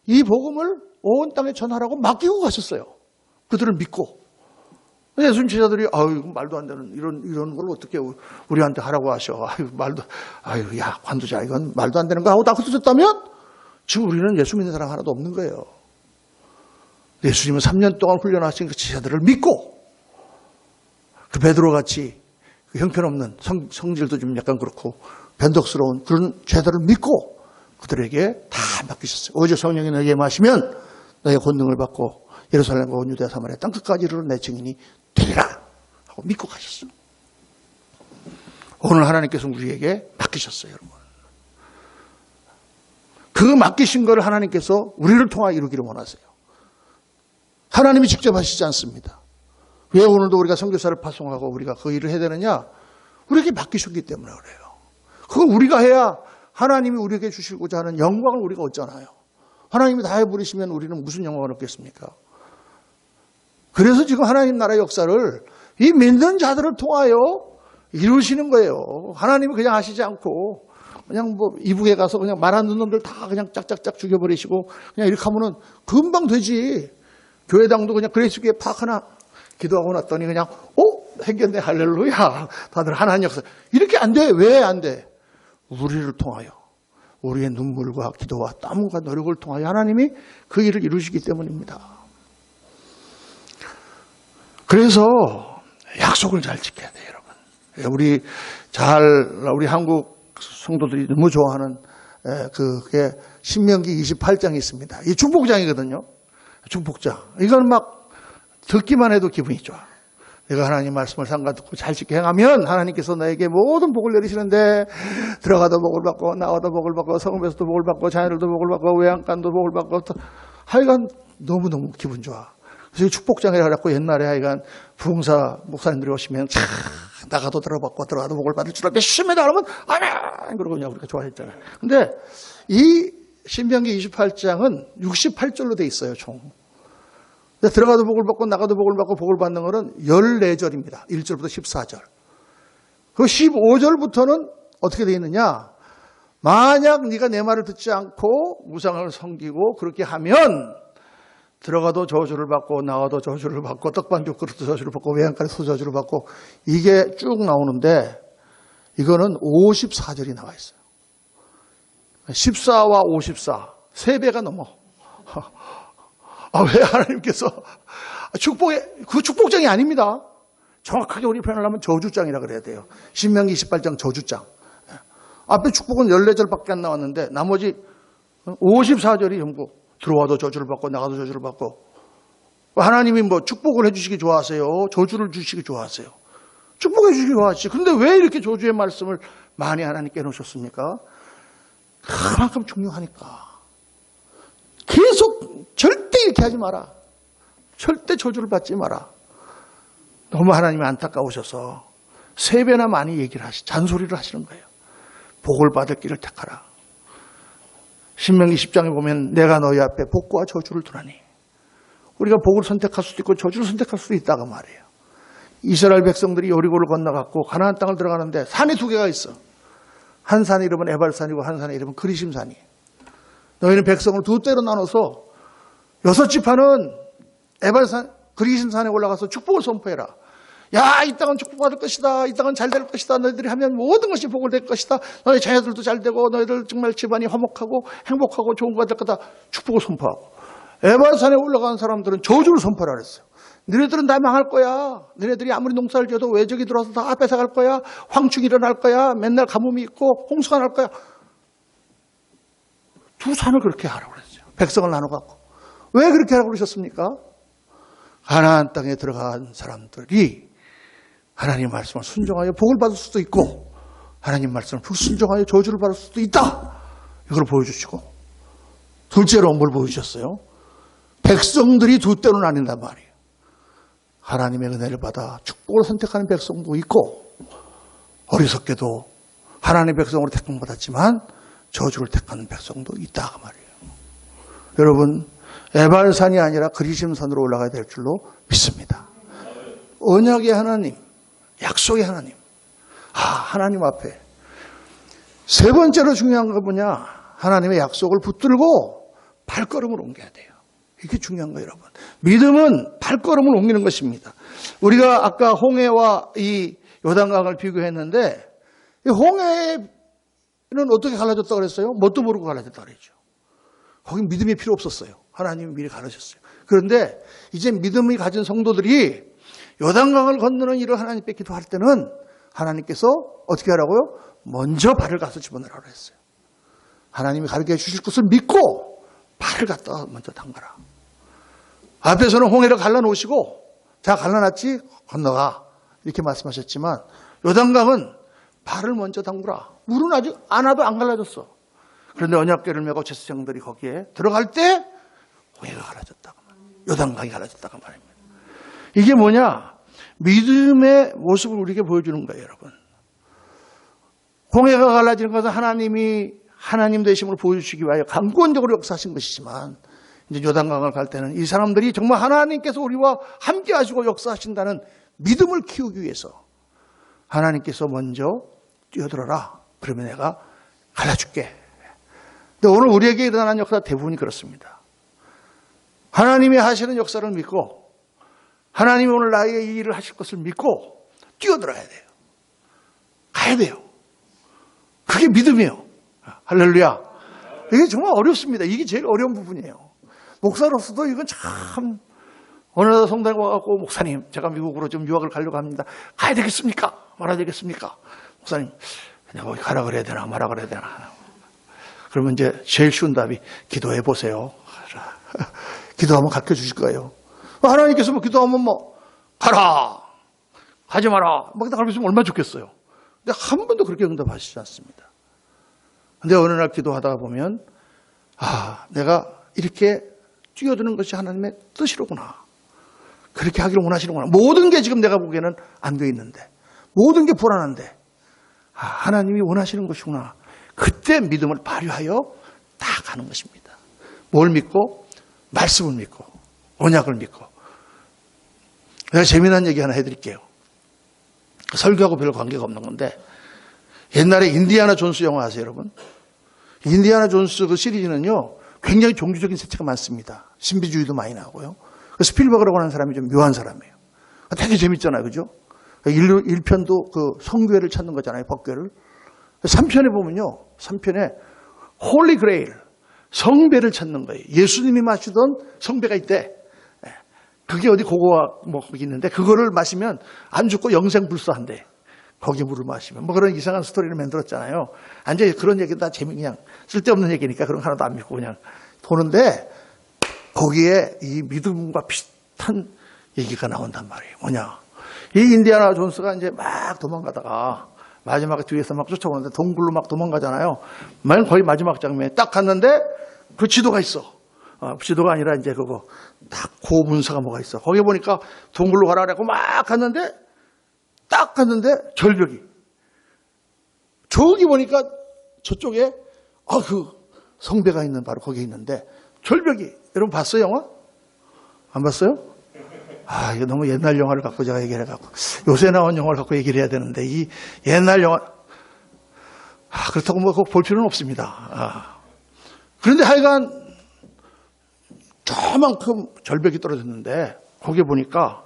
이 복음을 온 땅에 전하라고 맡기고 가셨어요. 그들을 믿고. 예수님 제자들이 이거 말도 안 되는 이런 걸 어떻게 우리한테 하라고 하셔. 야 관두자 이건 말도 안 되는 거 하고 다 흩어졌다면 지금 우리는 예수 믿는 사람 하나도 없는 거예요. 예수님은 3년 동안 훈련하신 그 제자들을 믿고 그 베드로같이 그 형편없는 성질도 좀 약간 그렇고 변덕스러운 그런 제자들을 믿고 그들에게 다 맡기셨어요. 오직 성령이 너에게 임하시면 너의 권능을 받고 예루살렘과 온 유대와 사마리아 땅끝까지 이르러 내 증인이 되리라 하고 믿고 가셨어요. 오늘 하나님께서 우리에게 맡기셨어요. 여러분. 그 맡기신 것을 하나님께서 우리를 통하여 이루기를 원하세요. 하나님이 직접 하시지 않습니다. 왜 오늘도 우리가 선교사를 파송하고 우리가 그 일을 해야 되느냐? 우리에게 맡기셨기 때문에 그래요. 그거 우리가 해야 하나님이 우리에게 주시고자 하는 영광을 우리가 얻잖아요. 하나님이 다 해버리시면 우리는 무슨 영광을 얻겠습니까? 그래서 지금 하나님 나라의 역사를 이 믿는 자들을 통하여 이루시는 거예요. 하나님이 그냥 하시지 않고 그냥 이북에 가서 그냥 말 안 듣는 놈들 다 그냥 짝짝짝 죽여버리시고 그냥 이렇게 하면은 금방 되지. 교회당도 그냥 그레이스 교회 팍 하나 기도하고 났더니 그냥 생겼네 할렐루야. 다들 하나님 역사. 이렇게 안 돼. 왜 안 돼? 우리를 통하여 우리의 눈물과 기도와 땀과 노력을 통하여 하나님이 그 일을 이루시기 때문입니다. 그래서 약속을 잘 지켜야 돼요, 여러분. 우리 한국 성도들이 너무 좋아하는 그게 신명기 28장이 있습니다. 이 축복장이거든요. 축복장. 이건 막 듣기만 해도 기분이 좋아. 내가 하나님 말씀을 삼가 듣고 잘 지켜 행하면 하나님께서 나에게 모든 복을 내리시는데 들어가도 복을 받고 나와도 복을 받고 성읍에서도 복을 받고 자녀들도 복을 받고 외양간도 복을 받고 하여간 너무너무 기분 좋아. 그래서 축복장이라 그래갖고 옛날에 하여간 부흥사 목사님들이 오시면 참 나가도 들어받고 들어가도 복을 받을 줄 알고 몇십 메다 하면 아멘 그러고 그냥 우리가 좋아했잖아요. 근데 이 신명기 28장은 68절로 돼 있어요, 총. 들어가도 복을 받고 나가도 복을 받고 복을 받는 것은 14절입니다. 1절부터 14절. 그 15절부터는 어떻게 되어 있느냐? 만약 네가 내 말을 듣지 않고 우상을 섬기고 그렇게 하면 들어가도 저주를 받고 나가도 저주를 받고 떡반죽 그릇도 저주를 받고 외양간에서 저주를 받고 이게 쭉 나오는데 이거는 54절이 나와 있어요. 14와 54, 3배가 넘어. 왜 하나님께서 그 축복장이 아닙니다. 정확하게 우리 표현을 하면 저주장이라 그래야 돼요. 신명기 28장 저주장. 앞에 축복은 14절밖에 안 나왔는데 나머지 54절이 전부 들어와도 저주를 받고 나가도 저주를 받고. 하나님이 뭐 축복을 해주시기 좋아하세요? 저주를 주시기 좋아하세요? 축복해 주시기 좋아하시지. 근데 왜 이렇게 저주의 말씀을 많이 하나님께 해놓으셨습니까? 그만큼 중요하니까. 계속 절대 이렇게 하지 마라. 절대 저주를 받지 마라. 너무 하나님이 안타까우셔서 3배나 많이 잔소리를 하시는 거예요. 복을 받을 길을 택하라. 신명기 10장에 보면 내가 너희 앞에 복과 저주를 두라니. 우리가 복을 선택할 수도 있고 저주를 선택할 수도 있다고 말이에요. 이스라엘 백성들이 여리고를 건너갔고 가나안 땅을 들어가는데 산이 2개가 있어. 한 산의 이름은 에발산이고 한 산의 이름은 그리심산이에요. 너희는 백성을 2대로 나눠서 6지파는 에발산, 그리심산에 올라가서 축복을 선포해라. 야, 이 땅은 축복받을 것이다. 이 땅은 잘 될 것이다. 너희들이 하면 모든 것이 복을 될 것이다. 너희 자녀들도 잘 되고 너희들 정말 집안이 화목하고 행복하고 좋은 거 될 거다. 축복을 선포하고. 에발산에 올라간 사람들은 저주를 선포하라 그랬어요. 너희들은 다 망할 거야. 너희들이 아무리 농사를 지어도 외적이 들어와서 다 뺏어갈 거야. 황충이 일어날 거야. 맨날 가뭄이 있고 홍수가 날 거야. 2 산을 그렇게 하라고 그랬어요. 백성을 나눠갖고. 왜 그렇게 하라고 그러셨습니까? 가나안 땅에 들어간 사람들이 하나님 말씀을 순종하여 복을 받을 수도 있고 하나님 말씀을 불순종하여 저주를 받을 수도 있다. 이걸 보여주시고 둘째로 뭘 보여주셨어요? 백성들이 2대로 나뉜단 말이에요. 하나님의 은혜를 받아 축복을 선택하는 백성도 있고 어리석게도 하나님의 백성으로 택함받았지만 저주를 택하는 백성도 있다 그 말이에요. 여러분 에발산이 아니라 그리심산으로 올라가야 될 줄로 믿습니다. 언약의 하나님, 약속의 하나님. 하나님 앞에 3번째로 중요한 건 뭐냐? 하나님의 약속을 붙들고 발걸음을 옮겨야 돼요. 이게 중요한 거예요, 여러분. 믿음은 발걸음을 옮기는 것입니다. 우리가 아까 홍해와 이 요단강을 비교했는데 이 홍해는 어떻게 갈라졌다고 그랬어요? 뭣도 모르고 갈라졌다고 그랬죠. 거긴 믿음이 필요 없었어요. 하나님이 미리 가르쳤어요. 그런데 이제 믿음이 가진 성도들이 요단강을 건너는 일을 하나님께 기도할 때는 하나님께서 어떻게 하라고요? 먼저 발을 가서 집어넣으라고 했어요. 하나님이 가르쳐 주실 것을 믿고 발을 갖다가 먼저 담가라. 앞에서는 홍해를 갈라놓으시고 자 갈라놨지 건너가 이렇게 말씀하셨지만 요단강은 발을 먼저 담그라. 물은 아직 안 와도 안 갈라졌어. 그런데 언약궤를 메고 제사장들이 거기에 들어갈 때 홍해가 갈라졌다고 말입니다. 요단강이 갈라졌다고 말입니다. 이게 뭐냐? 믿음의 모습을 우리에게 보여주는 거예요, 여러분. 홍해가 갈라지는 것은 하나님이 하나님 되심을 보여주시기 위하여 강권적으로 역사하신 것이지만 이제 요단강을 갈 때는 이 사람들이 정말 하나님께서 우리와 함께 하시고 역사하신다는 믿음을 키우기 위해서 하나님께서 먼저 뛰어들어라. 그러면 내가 갈라줄게. 근데 오늘 우리에게 일어나는 역사 대부분이 그렇습니다. 하나님이 하시는 역사를 믿고 하나님이 오늘 나에게 이 일을 하실 것을 믿고 뛰어들어야 돼요. 가야 돼요. 그게 믿음이에요. 할렐루야. 이게 정말 어렵습니다. 이게 제일 어려운 부분이에요. 목사로서도 이건 참 어느 성당에 와갖고 목사님 제가 미국으로 좀 유학을 가려고 합니다. 가야 되겠습니까? 말아야 되겠습니까? 목사님 내가 거기 가라 그래야 되나 말아 그래야 되나. 그러면 이제 제일 쉬운 답이 기도해 보세요. 기도하면 가르쳐 주실 거예요. 하나님께서 뭐 기도하면 뭐 가라 가지 마라 막 가르쳐주면 얼마나 좋겠어요. 근데 한 번도 그렇게 응답하시지 않습니다. 근데 어느 날 기도하다가 보면 내가 이렇게 뛰어드는 것이 하나님의 뜻이로구나. 그렇게 하기를 원하시는구나. 모든 게 지금 내가 보기에는 안 돼 있는데 모든 게 불안한데 하나님이 원하시는 것이구나. 그때 믿음을 발휘하여 딱 가는 것입니다. 뭘 믿고? 말씀을 믿고 언약을 믿고. 내가 재미난 얘기 하나 해드릴게요. 설교하고 별 관계가 없는 건데, 옛날에 인디아나 존스 영화 아세요, 여러분? 인디아나 존스 그 시리즈는요, 굉장히 종교적인 색채가 많습니다. 신비주의도 많이 나오고요. 스필버그라고 하는 사람이 좀 묘한 사람이에요. 되게 재밌잖아요, 그죠? 1편도 그 성교회를 찾는 거잖아요, 법궤를. 3편에 보면요, 3편에 홀리 그레일, 성배를 찾는 거예요. 예수님이 마시던 성배가 있대. 그게 어디 고고가 뭐 거기 있는데, 그거를 마시면 안 죽고 영생불사한대. 거기 물을 마시면. 뭐 그런 이상한 스토리를 만들었잖아요. 이제 그런 얘기 다 그냥 쓸데없는 얘기니까 그런 거 하나도 안 믿고 그냥 보는데, 거기에 이 믿음과 비슷한 얘기가 나온단 말이에요. 뭐냐. 이 인디아나 존스가 이제 막 도망가다가 마지막에 뒤에서 막 쫓아오는데 동굴로 막 도망가잖아요. 거의 마지막 장면에 딱 갔는데 그 지도가 있어. 지도가 아니라 이제 그거 딱 고문서가 뭐가 있어. 거기 보니까 동굴로 가라 그래고 막 갔는데 딱 갔는데 절벽이. 저기 보니까 저쪽에 그 성배가 있는 바로 거기에 있는데 절벽이. 여러분 봤어요, 영화? 안 봤어요? 이거 너무 옛날 영화를 갖고 제가 얘기를 해갖고. 요새 나온 영화를 갖고 얘기를 해야 되는데, 이 옛날 영화, 그렇다고 뭐 볼 필요는 없습니다. 그런데 하여간, 저만큼 절벽이 떨어졌는데, 거기 보니까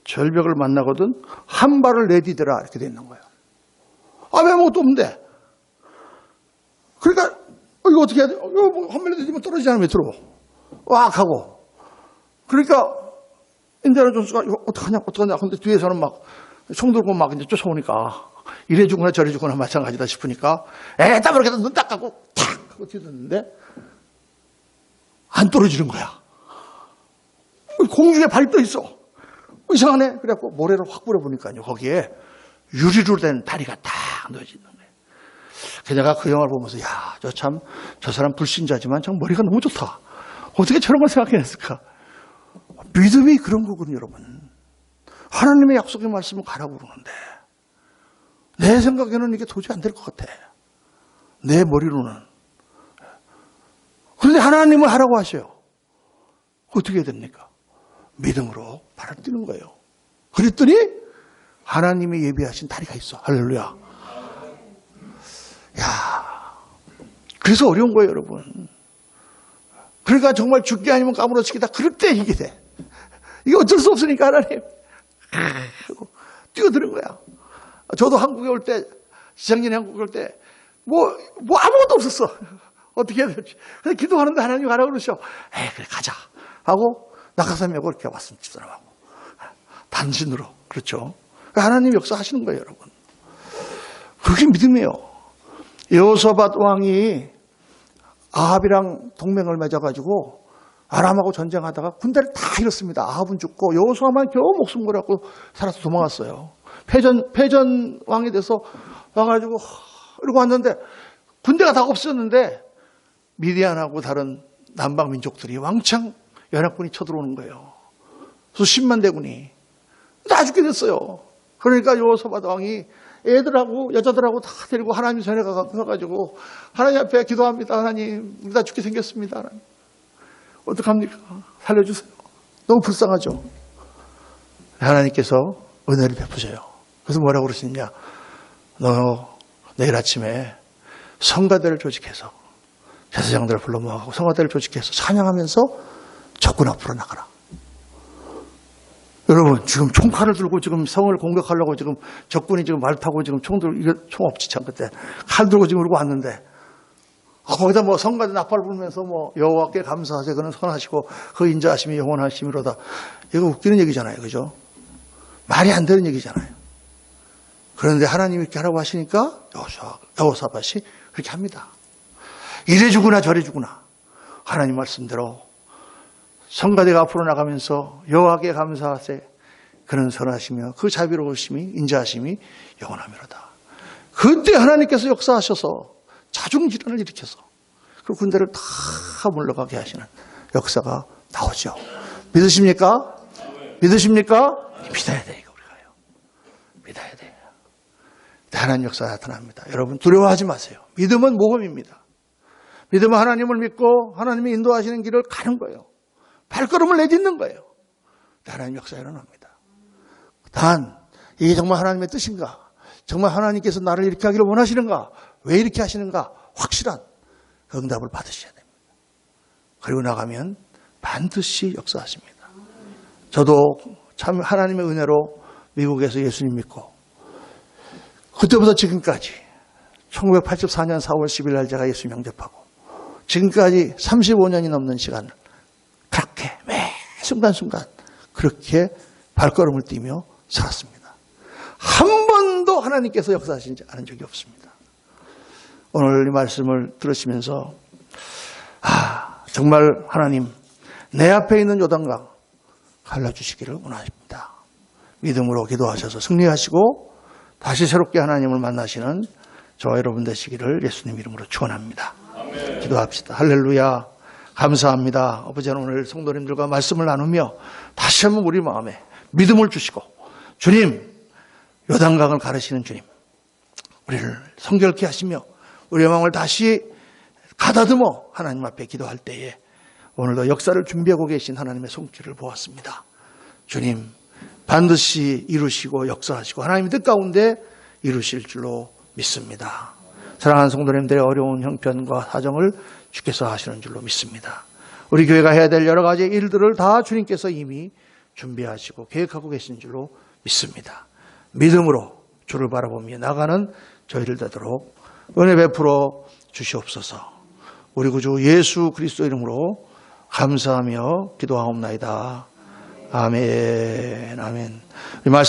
절벽을 만나거든 한 발을 내디뎌라 이렇게 돼 있는 거예요. 왜 아무것도 없는데. 그러니까, 이거 어떻게 해야 돼? 이거 한 발을 내디디면 떨어지지 않으면 밑으로. 왁 하고. 그러니까, 인디아나 존스가 이거 어떡하냐. 근데 뒤에서는 막 총 들고 막 이제 쫓아오니까 이래 주거나 저래 주거나 마찬가지다 싶으니까 딱 그렇게 눈 딱 감고 탁 하고 뛰었는데 안 떨어지는 거야. 공중에 발이 떠 있어. 이상하네. 그래갖고 모래를 확 뿌려보니까요. 거기에 유리로 된 다리가 딱 놓여져 있는 거예요. 내가 그 영화를 보면서 저 사람 불신자지만 참 머리가 너무 좋다. 어떻게 저런 걸 생각해냈을까? 믿음이 그런 거거든요, 여러분. 하나님의 약속의 말씀을 가라고 그러는데 내 생각에는 이게 도저히 안 될 것 같아. 내 머리로는. 그런데 하나님은 하라고 하셔요. 어떻게 해야 됩니까? 믿음으로 발을 뛰는 거예요. 그랬더니 하나님이 예비하신 다리가 있어. 할렐루야. 그래서 어려운 거예요, 여러분. 그러니까 정말 죽기 아니면 까무러치기다. 그럴 때 이게 돼. 이게 어쩔 수 없으니까 하나님 하고 뛰어드는 거야. 저도 한국에 올 때, 지작년에 한국에 올 때 뭐 아무것도 없었어. 어떻게 해야 될지. 그래서 기도하는데 하나님 가라고 그러셔. 그래 가자 하고 낙하산하고 이렇게 왔습니다. 집사람하고 단신으로. 그렇죠. 하나님 역사하시는 거예요, 여러분. 그게 믿음이에요. 여호사밧 왕이 아합이랑 동맹을 맺어가지고 아람하고 전쟁하다가 군대를 다 잃었습니다. 아합은 죽고 여호수아만 겨우 목숨 걸고 살아서 도망갔어요. 패전 왕이 돼서 와가지고 이러고 왔는데 군대가 다 없었는데 미디안하고 다른 남방 민족들이 왕창 연합군이 쳐들어오는 거예요. 수십만 대군이 다 죽게 됐어요. 그러니까 여호사밧 왕이 애들하고 여자들하고 다 데리고 하나님 전에 가가지고 하나님 앞에 기도합니다. 하나님 우리 다 죽게 생겼습니다. 하나님. 어떡합니까? 살려주세요. 너무 불쌍하죠. 하나님께서 은혜를 베푸셔요. 그래서 뭐라고 그러시느냐? 너 내일 아침에 성가대를 조직해서 제사장들을 불러 모아가고 성가대를 조직해서 찬양하면서 적군 앞으로 나가라. 여러분 지금 총칼을 들고 지금 성을 공격하려고 지금 적군이 지금 말 타고 지금 총 들고 이거 총 없지 참 그때 칼 들고 지금 이러고 왔는데 거기다 뭐 성가대 나팔 불면서 뭐 여호와께 감사하세 그는 선하시고 그 인자하심이 영원하심이로다. 이거 웃기는 얘기잖아요, 그죠? 말이 안 되는 얘기잖아요. 그런데 하나님이 이렇게 하라고 하시니까 여호사밧이 그렇게 합니다. 이래 주구나 저래 주구나. 하나님 말씀대로 성가대가 앞으로 나가면서 여호와께 감사하세 그는 선하시며 그 자비로우심이 인자하심이 영원하미로다. 그때 하나님께서 역사하셔서 자중질환을 일으켜서 그 군대를 다 물러가게 하시는 역사가 나오죠. 믿으십니까? 믿으십니까? 믿어야 돼, 이거 우리가요. 믿어야 돼요. 하나님 역사가 나타납니다. 여러분 두려워하지 마세요. 믿음은 모험입니다. 믿음은 하나님을 믿고 하나님이 인도하시는 길을 가는 거예요. 발걸음을 내딛는 거예요. 하나님 역사 일어납니다. 단 이게 정말 하나님의 뜻인가? 정말 하나님께서 나를 이렇게 하기를 원하시는가? 왜 이렇게 하시는가? 확실한 그 응답을 받으셔야 됩니다. 그리고 나가면 반드시 역사하십니다. 저도 참 하나님의 은혜로 미국에서 예수님 믿고 그때부터 지금까지 1984년 4월 10일 날 제가 예수 영접하고 지금까지 35년이 넘는 시간을 그렇게 매 순간순간 그렇게 발걸음을 뛰며 살았습니다. 한 번도 하나님께서 역사하시지 않은 적이 없습니다. 오늘 이 말씀을 들으시면서 정말 하나님 내 앞에 있는 요단강 갈라주시기를 원하십니다. 믿음으로 기도하셔서 승리하시고 다시 새롭게 하나님을 만나시는 저와 여러분 되시기를 예수님 이름으로 축원합니다. 아멘. 기도합시다. 할렐루야. 감사합니다. 아버지는 오늘 성도님들과 말씀을 나누며 다시 한번 우리 마음에 믿음을 주시고 주님 요단강을 가르시는 주님 우리를 성결케 하시며 우리의 마음을 다시 가다듬어 하나님 앞에 기도할 때에 오늘도 역사를 준비하고 계신 하나님의 손길을 보았습니다. 주님 반드시 이루시고 역사하시고 하나님의 뜻 가운데 이루실 줄로 믿습니다. 사랑하는 성도님들의 어려운 형편과 사정을 주께서 하시는 줄로 믿습니다. 우리 교회가 해야 될 여러 가지 일들을 다 주님께서 이미 준비하시고 계획하고 계신 줄로 믿습니다. 믿음으로 주를 바라보며 나가는 저희를 되도록 은혜 베풀어 주시옵소서. 우리 구주 예수 그리스도 이름으로 감사하며 기도하옵나이다. 아멘. 아멘. 이 말씀